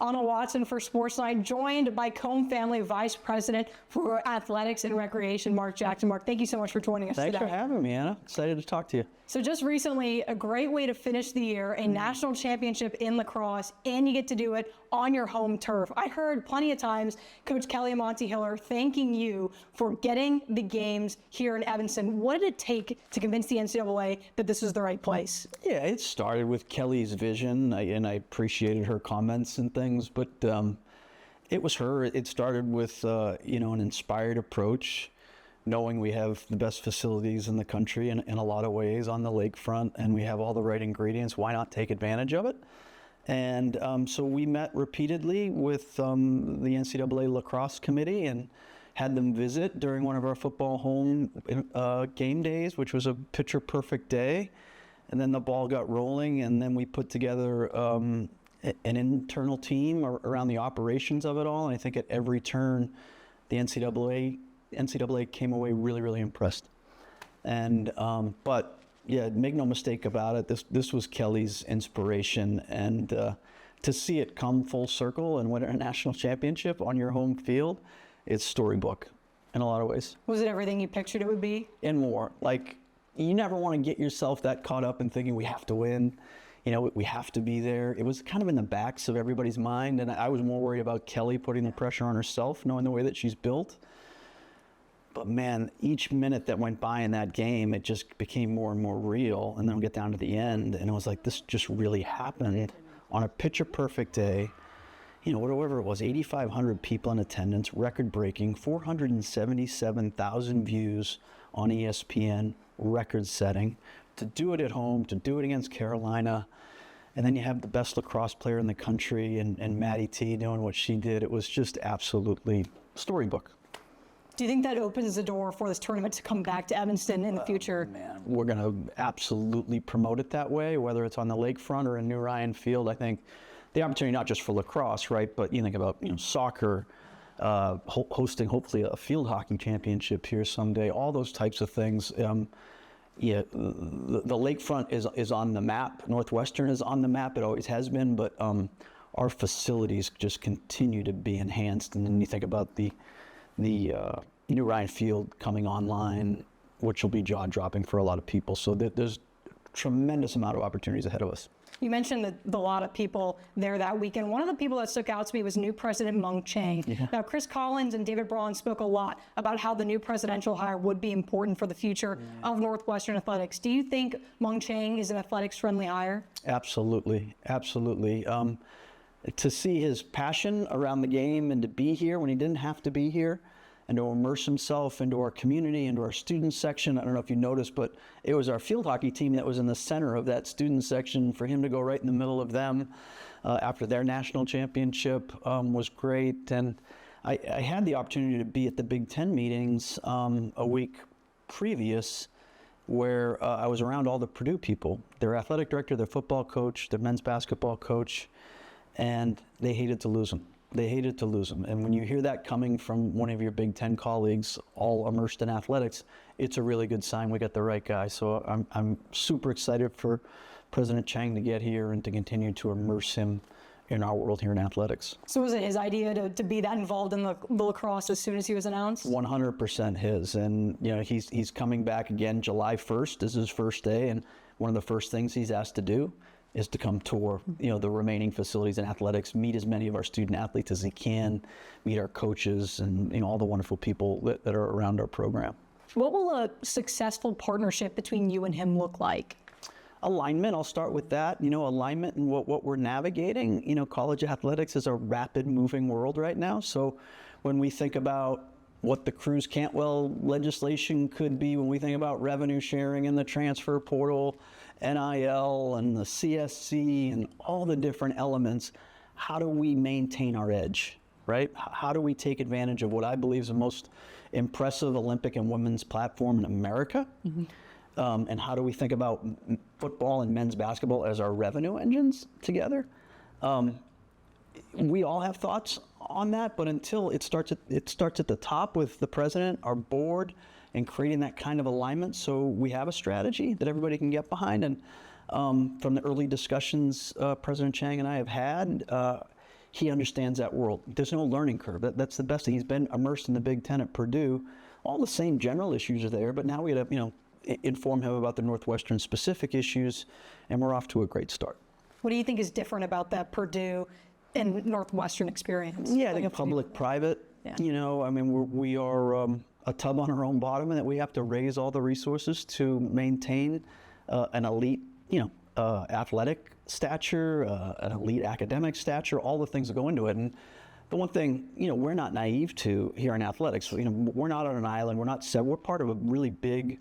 Anna Watson for SportsNight, joined by Combe Family Vice President for Athletics and Recreation, Mark Jackson. Mark, thank you so much for joining us today. Thanks for having me, Anna. Excited to talk to you. So just recently, a great way to finish the year, a national championship in lacrosse, and you get to do it on your home turf. I heard plenty of times Coach Kelly and Monty Hiller thanking you for getting the games here in Evanston. What did it take to convince the NCAA that this was the right place? Yeah, it started with Kelly's vision, and I appreciated her comments and things, but it was her. It started with an inspired approach, knowing we have the best facilities in the country in a lot of ways on the lakefront, and we have all the right ingredients. Why not take advantage of it? And so we met repeatedly with the NCAA lacrosse committee and had them visit during one of our football home game days, which was a picture-perfect day. And then the ball got rolling, and then we put together an internal team around the operations of it all. And I think at every turn, the NCAA came away really, really impressed. And but yeah, make no mistake about it, this was Kelly's inspiration, and to see it come full circle and win a national championship on your home field, it's storybook in a lot of ways. Was it everything you pictured it would be? And more. Like, you never want to get yourself that caught up in thinking we have to win. We have to be there. It was kind of in the backs of everybody's mind, and I was more worried about Kelly putting the pressure on herself, knowing the way that she's built. But man, each minute that went by in that game, it just became more and more real. And then we get down to the end, and it was like, this just really happened on a picture-perfect day. Whatever it was, 8,500 people in attendance, record-breaking, 477,000 views on ESPN, record-setting. To do it at home, to do it against Carolina, and then you have the best lacrosse player in the country, and Maddie T doing what she did. It was just absolutely storybook. Do you think that opens the door for this tournament to come back to Evanston in the future? Man, we're going to absolutely promote it that way, whether it's on the lakefront or in New Ryan Field. I think the opportunity, not just for lacrosse, right, but you think about soccer, hosting hopefully a field hockey championship here someday, all those types of things. The lakefront is on the map. Northwestern is on the map. It always has been, but our facilities just continue to be enhanced. And then you think about the New Ryan Field coming online, which will be jaw-dropping for a lot of people. So there's a tremendous amount of opportunities ahead of us. You mentioned a lot of people there that weekend. One of the people that stuck out to me was new President Mung Chiang. Yeah. Now, Chris Collins and David Braun spoke a lot about how the new presidential hire would be important for the future of Northwestern athletics. Do you think Mung Chiang is an athletics-friendly hire? Absolutely, absolutely. To see his passion around the game and to be here when he didn't have to be here, and to immerse himself into our community, into our student section. I don't know if you noticed, but it was our field hockey team that was in the center of that student section. For him to go right in the middle of them after their national championship was great. And I had the opportunity to be at the Big Ten meetings a week previous, where I was around all the Purdue people, their athletic director, their football coach, their men's basketball coach, and they hated to lose him. They hated to lose him. And when you hear that coming from one of your Big Ten colleagues, all immersed in athletics, it's a really good sign we got the right guy. So I'm super excited for President Chiang to get here and to continue to immerse him in our world here in athletics. So was it his idea to be that involved in the lacrosse as soon as he was announced? 100% his. And he's coming back again July 1st is his first day, and one of the first things he's asked to do is to come tour, the remaining facilities in athletics, meet as many of our student athletes as he can, meet our coaches and all the wonderful people that are around our program. What will a successful partnership between you and him look like? Alignment, I'll start with that. Alignment in what we're navigating. College athletics is a rapid moving world right now. So when we think about what the Cruz Cantwell legislation could be, when we think about revenue sharing and the transfer portal, NIL and the CSC and all the different elements, how do we maintain our edge, right? How do we take advantage of what I believe is the most impressive Olympic and women's platform in America? Mm-hmm. And how do we think about football and men's basketball as our revenue engines together? We all have thoughts on that, but until it starts at the top with the president, our board, and creating that kind of alignment, so we have a strategy that everybody can get behind. And from the early discussions President Chiang and I have had, he understands that world. There's no learning curve. That's the best thing. He's been immersed in the Big Ten at Purdue. All the same general issues are there, but now we had to, inform him about the Northwestern specific issues, and we're off to a great start. What do you think is different about that Purdue and Northwestern experience? Yeah, I think public-private. Yeah. We are a tub on our own bottom, and that we have to raise all the resources to maintain an elite, athletic stature, an elite academic stature, all the things that go into it. And the one thing, we're not naive to here in athletics. We're not on an island. We're part of a really big,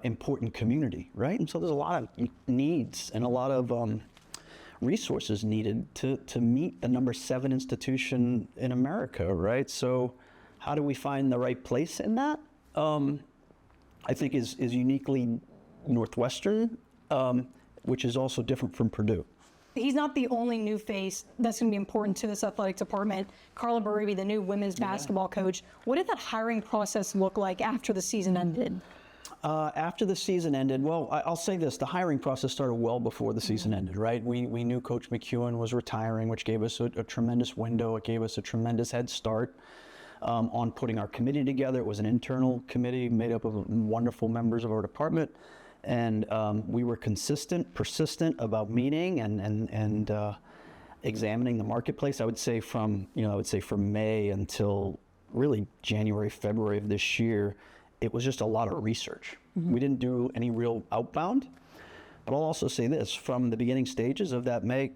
important community, right? And so there's a lot of needs and a lot of resources needed to meet the number 7 institution in America, right? So how do we find the right place in that? I think is uniquely Northwestern, which is also different from Purdue. He's not the only new face that's going to be important to this athletic department. Carla Berube, the new women's basketball coach. What did that hiring process look like after the season ended? After the season ended, well, I'll say this, the hiring process started well before the season ended, right? We knew Coach McEwen was retiring, which gave us a tremendous window. It gave us a tremendous head start on putting our committee together. It was an internal committee made up of wonderful members of our department. And we were consistent, persistent about meeting and examining the marketplace. I would say from May until really January, February of this year, it was just a lot of research. We didn't do any real outbound. But I'll also say this, from the beginning stages of that May,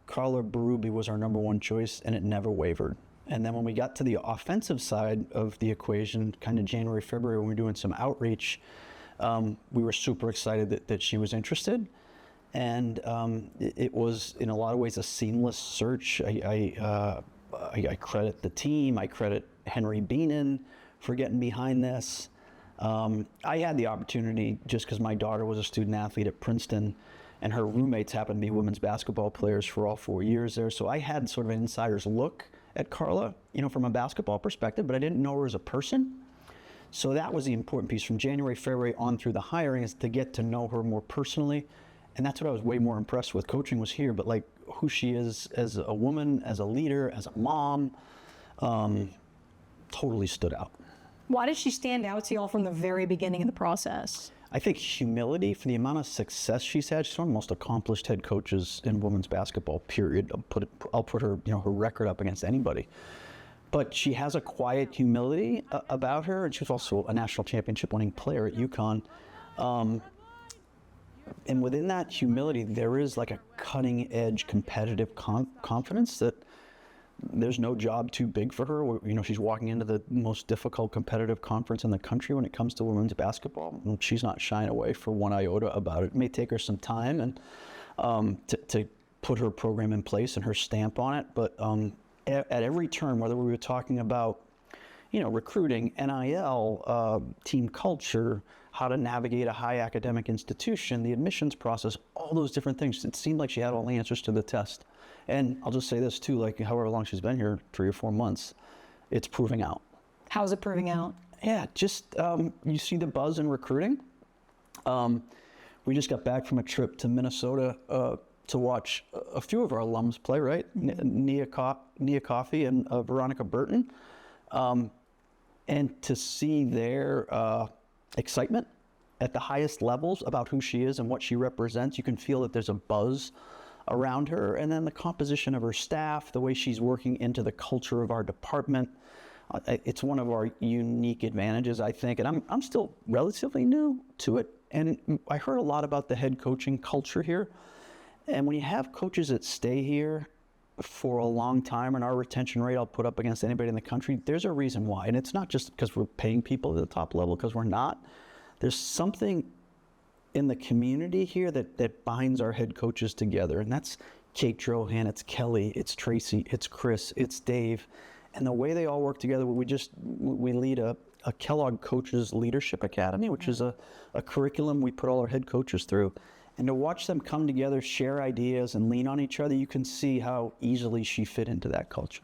Carla Berube was our number 1 choice, and it never wavered. And then when we got to the offensive side of the equation, kind of January, February, when we were doing some outreach, we were super excited that she was interested. And it was, in a lot of ways, a seamless search. I credit the team. I credit Henry Beenan for getting behind this. I had the opportunity, just because my daughter was a student athlete at Princeton, and her roommates happened to be women's basketball players for all 4 years there. So I had sort of an insider's look at Carla, from a basketball perspective, but I didn't know her as a person. So that was the important piece from January, February on through the hiring, is to get to know her more personally. And that's what I was way more impressed with. Coaching was here, but like who she is as a woman, as a leader, as a mom, totally stood out. Why did she stand out to y'all from the very beginning of the process? I think humility for the amount of success she's had. She's one of the most accomplished head coaches in women's basketball, period. I'll put her, her record up against anybody. But she has a quiet humility about her, and she was also a national championship winning player at UConn. And within that humility, there is like a cutting edge competitive confidence that there's no job too big for her. She's walking into the most difficult competitive conference in the country when it comes to women's basketball. And she's not shying away for one iota about it. It may take her some time and to put her program in place and her stamp on it. But at every turn, whether we were talking about, recruiting, NIL, team culture, how to navigate a high academic institution, the admissions process, all those different things, it seemed like she had all the answers to the test. And I'll just say this too, like however long she's been here, 3 or 4 months, it's proving out. How's it proving out? Yeah, just you see the buzz in recruiting. We just got back from a trip to Minnesota to watch a few of our alums play, right? Nia Coffey and Veronica Burton. And to see their excitement at the highest levels about who she is and what she represents, you can feel that there's a buzz around her. And then the composition of her staff, the way she's working into the culture of our department, it's one of our unique advantages, I think. And I'm still relatively new to it. And I heard a lot about the head coaching culture here. And when you have coaches that stay here for a long time, and our retention rate I'll put up against anybody in the country, there's a reason why. And it's not just because we're paying people at the top level, because we're not. There's something in the community here that binds our head coaches together. And that's Kate Drohan, it's Kelly, it's Tracy, it's Chris, it's Dave. And the way they all work together, we lead a Kellogg Coaches Leadership Academy, which is a curriculum we put all our head coaches through. And to watch them come together, share ideas, and lean on each other, you can see how easily she fit into that culture.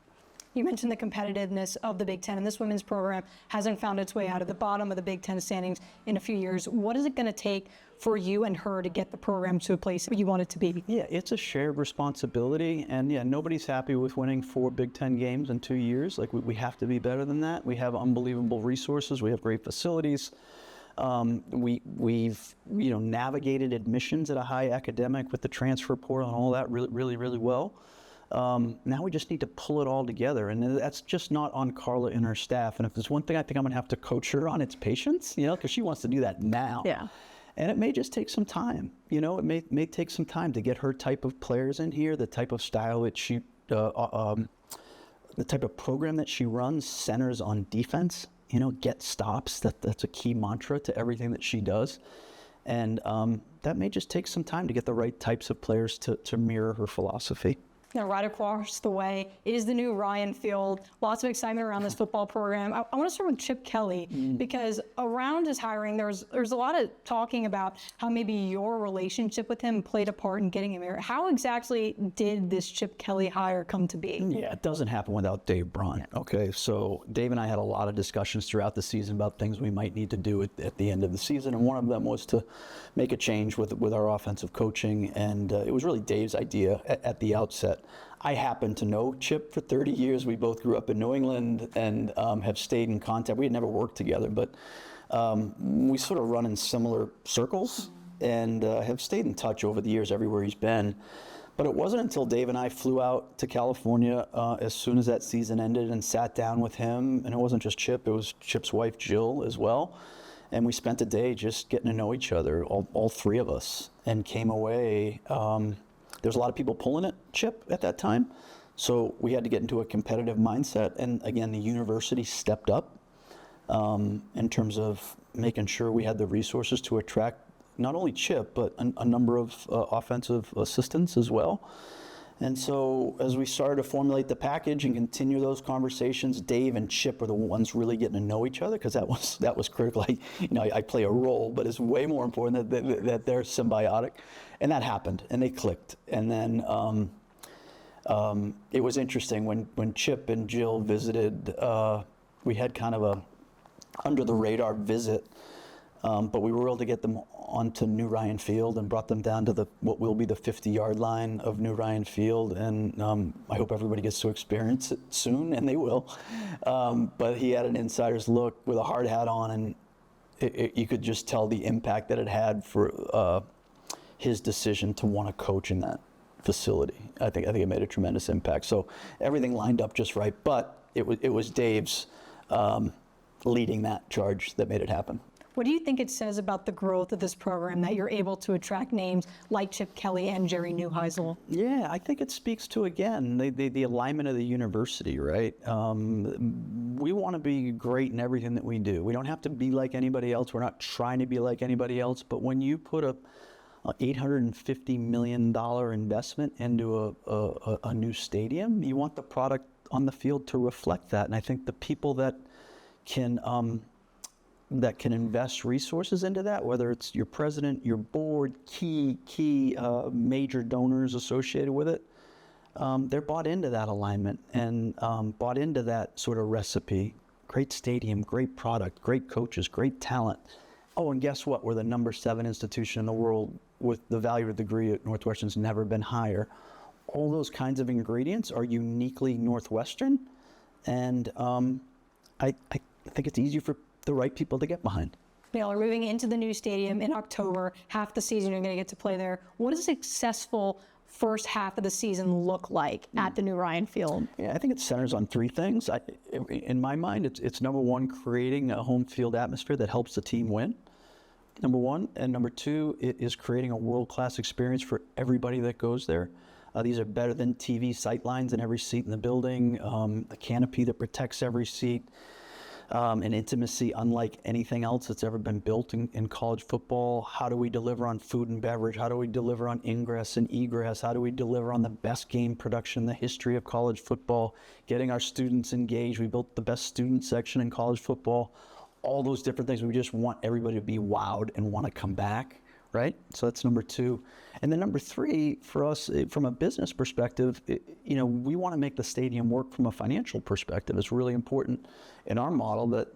You mentioned the competitiveness of the Big Ten, and this women's program hasn't found its way out of the bottom of the Big Ten standings in a few years. What is it going to take for you and her to get the program to a place where you want it to be? Yeah, it's a shared responsibility, and yeah, nobody's happy with winning 4 Big Ten games in 2 years. Like, we have to be better than that. We have unbelievable resources. We have great facilities. We've navigated admissions at a high academic with the transfer portal and all that really well. Now we just need to pull it all together, and that's just not on Carla and her staff. And if there's one thing I think I'm going to have to coach her on, it's patience, because she wants to do that now. Yeah. And it may just take some time. It may take some time to get her type of players in here, the type of style that she, the type of program that she runs centers on defense. Get stops. That's a key mantra to everything that she does. And that may just take some time to get the right types of players to mirror her philosophy. Now, right across the way is the new Ryan Field. Lots of excitement around this football program. I want to start with Chip Kelly because around his hiring, there's a lot of talking about how maybe your relationship with him played a part in getting him here. How exactly did this Chip Kelly hire come to be? Yeah, it doesn't happen without Dave Braun. Yeah. Okay, so Dave and I had a lot of discussions throughout the season about things we might need to do at the end of the season, and one of them was to make a change with our offensive coaching, and it was really Dave's idea at the outset. I happen to know Chip for 30 years. We both grew up in New England and have stayed in contact. We had never worked together, but we sort of run in similar circles and have stayed in touch over the years everywhere he's been. But it wasn't until Dave and I flew out to California as soon as that season ended and sat down with him. And it wasn't just Chip, it was Chip's wife, Jill, as well. And we spent a day just getting to know each other, all 3 of us, and came away. There's a lot of people pulling at Chip at that time, so we had to get into a competitive mindset. And again, the university stepped up in terms of making sure we had the resources to attract not only Chip, but a number of offensive assistants as well. And so as we started to formulate the package and continue those conversations, Dave and Chip were the ones really getting to know each other, because that was critical. I play a role, but it's way more important that they're symbiotic. And that happened, and they clicked. And then it was interesting when Chip and Jill visited. We had kind of a under the radar visit, but we were able to get them onto New Ryan Field and brought them down to what will be the 50-yard line of New Ryan Field. And I hope everybody gets to experience it soon, and they will. But he had an insider's look with a hard hat on, and you could just tell the impact that it had for his decision to want to coach in that facility. I think it made a tremendous impact. So everything lined up just right, but it was Dave's leading that charge that made it happen. What do you think it says about the growth of this program that you're able to attract names like Chip Kelly and Jerry Neuheisel? Yeah, I think it speaks to, again, the alignment of the university, right? We want to be great in everything that we do. We don't have to be like anybody else. We're not trying to be like anybody else. But when you put a $850 million investment into a new stadium, you want the product on the field to reflect that. And I think the people that can invest resources into that, whether it's your president, your board, key major donors associated with it, they're bought into that alignment and bought into that sort of recipe. Great stadium, great product, great coaches, great talent. Oh, and guess what? We're the number 7 institution in the world with the value of the degree at Northwestern's never been higher. All those kinds of ingredients are uniquely Northwestern, and I think it's easy for the right people to get behind. Y'all are moving into the new stadium in October. Half the season you're going to get to play there. What does a successful first half of the season look like at the new Ryan Field? Yeah, I think it centers on 3 things. In my mind, it's number 1, creating a home field atmosphere that helps the team win. Number 1, and number 2, it is creating a world-class experience for everybody that goes there. These are better than TV sightlines in every seat in the building, a canopy that protects every seat, an intimacy unlike anything else that's ever been built in college football. How do we deliver on food and beverage? How do we deliver on ingress and egress? How do we deliver on the best game production in the history of college football? Getting our students engaged. We built the best student section in college football. All those different things. We just want everybody to be wowed and want to come back, right? So that's number 2. And then number 3 for us, from a business perspective, we want to make the stadium work from a financial perspective. It's really important in our model that,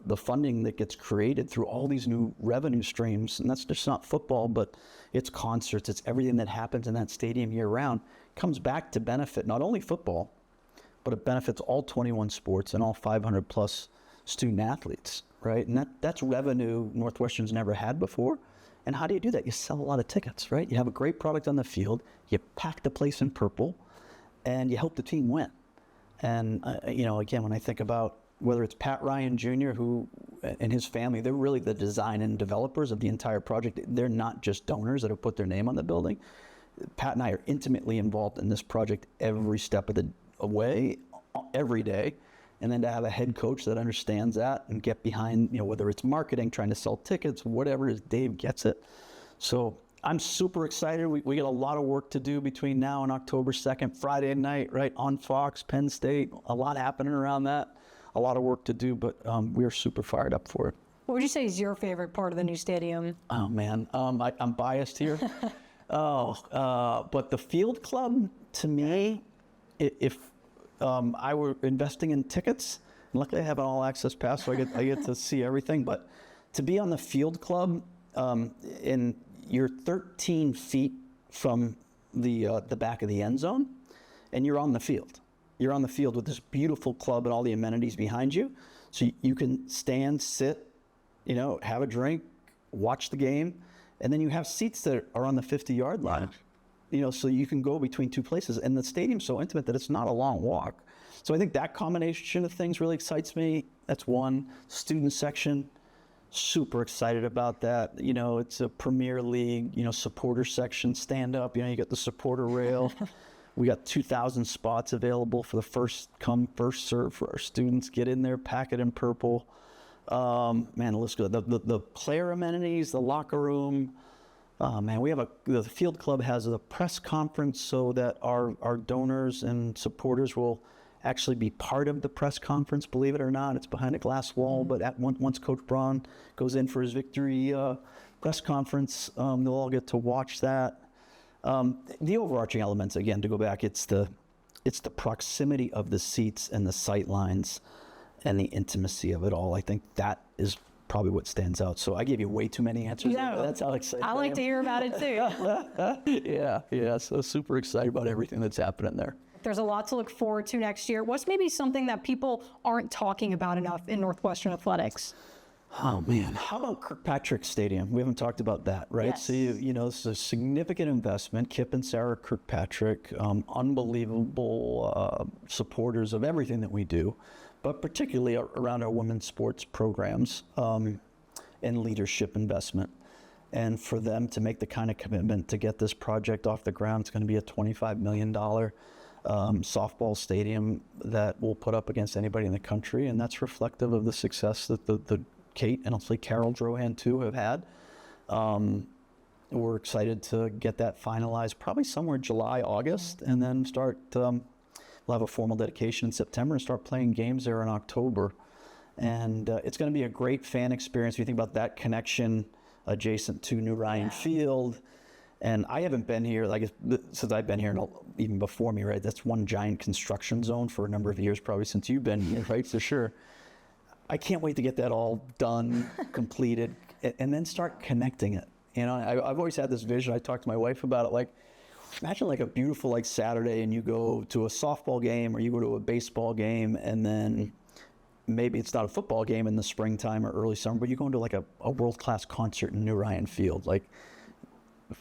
the funding that gets created through all these new revenue streams, and that's just not football, but it's concerts, it's everything that happens in that stadium year round, comes back to benefit not only football, but it benefits all 21 sports and all 500 plus student athletes, right? And that's revenue Northwestern's never had before. And how do you do that? You sell a lot of tickets, right? You have a great product on the field, you pack the place in purple, and you help the team win. And, again, when I think about whether it's Pat Ryan Jr., who and his family, they're really the design and developers of the entire project. They're not just donors that have put their name on the building. Pat and I are intimately involved in this project every step of the way, every day. And then to have a head coach that understands that and get behind, whether it's marketing, trying to sell tickets, whatever it is, Dave gets it. So I'm super excited. We got a lot of work to do between now and October 2nd, Friday night, right, on Fox, Penn State. A lot happening around that. A lot of work to do, but we're super fired up for it. What would you say is your favorite part of the new stadium? Oh, man. I'm biased here. But the Field Club, to me, if I were investing in tickets, and luckily I have an all-access pass, so I get to see everything. But to be on the Field Club, and you're 13 feet from the back of the end zone, and you're on the field. You're on the field with this beautiful club and all the amenities behind you, so you can stand, sit, have a drink, watch the game, and then you have seats that are on the 50-yard line. So you can go between two places. And the stadium's so intimate that it's not a long walk. So I think that combination of things really excites me. That's one. Student section, super excited about that. It's a Premier League, supporter section, stand up. You got the supporter rail. We got 2,000 spots available for the first come, first serve for our students. Get in there, pack it in purple. Man, the list goes. The player amenities, the locker room. We have the Field Club has a press conference so that our donors and supporters will actually be part of the press conference. Believe it or not, it's behind a glass wall. But once Coach Braun goes in for his victory press conference, they'll all get to watch that. The overarching elements, again, to go back, it's the proximity of the seats and the sight lines and the intimacy of it all. I think that is probably what stands out. So I gave you way too many answers. Yeah, That's how excited I like to hear about it too. Yeah. So super excited about everything that's happening there. There's a lot to look forward to next year. What's maybe something that people aren't talking about enough in Northwestern athletics? Oh, man. How about Kirkpatrick Stadium? We haven't talked about that, right? Yes. So, this is a significant investment. Kip and Sarah Kirkpatrick, unbelievable supporters of everything that we do, but particularly around our women's sports programs and leadership investment. And for them to make the kind of commitment to get this project off the ground, it's going to be a $25 million softball stadium that we'll put up against anybody in the country. And that's reflective of the success that the Kate and hopefully Carol Drohan too have had. We're excited to get that finalized probably somewhere July, August, and then start, we'll have a formal dedication in September and start playing games there in October. And it's going to be a great fan experience. If you think about that connection adjacent to New Ryan Field. And I haven't been here, since I've been here, even before me, right? That's one giant construction zone for a number of years, probably since you've been here, right? For sure. I can't wait to get that all done, completed, and then start connecting it. I've always had this vision. I talked to my wife about it. Imagine a beautiful Saturday, and you go to a softball game or you go to a baseball game, and then maybe it's not a football game in the springtime or early summer, but you're going to a world-class concert in New Ryan Field.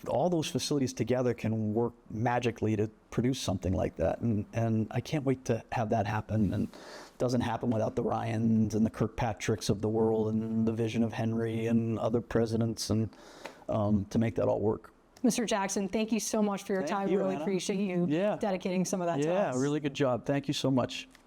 All those facilities together can work magically to produce something like that. And I can't wait to have that happen. And it doesn't happen without the Ryans and the Kirkpatricks of the world and the vision of Henry and other presidents and to make that all work. Mr. Jackson, thank you so much for your time. You, really Anna. appreciate you dedicating some of that to us. Yeah, really good job. Thank you so much.